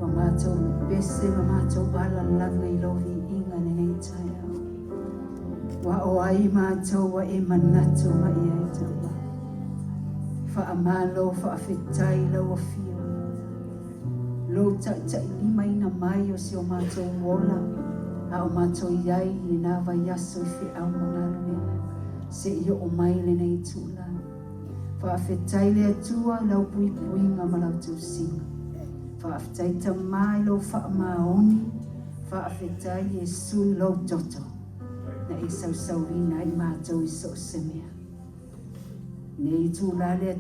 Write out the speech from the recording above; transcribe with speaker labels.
Speaker 1: Wa mātou pese, wa mātou ala langa I lohi inga nei tai au. Wa o ai mātou wa e manatu ma ia e tau. Fa amalo, fa afetai lau a fio. Lo ta lima ina mai o si o mātou wola. A o mātou iai I nā vai aso I fi au mangalu se I o mai le nei tūla. Fa afetai le atua lau pui puinga ma lau tau singa. Fa afetai ta mai lau fa maoni. Fa afetai e sui lau toto. Na e sau sau ina I mātou I so semea. Nei tūla le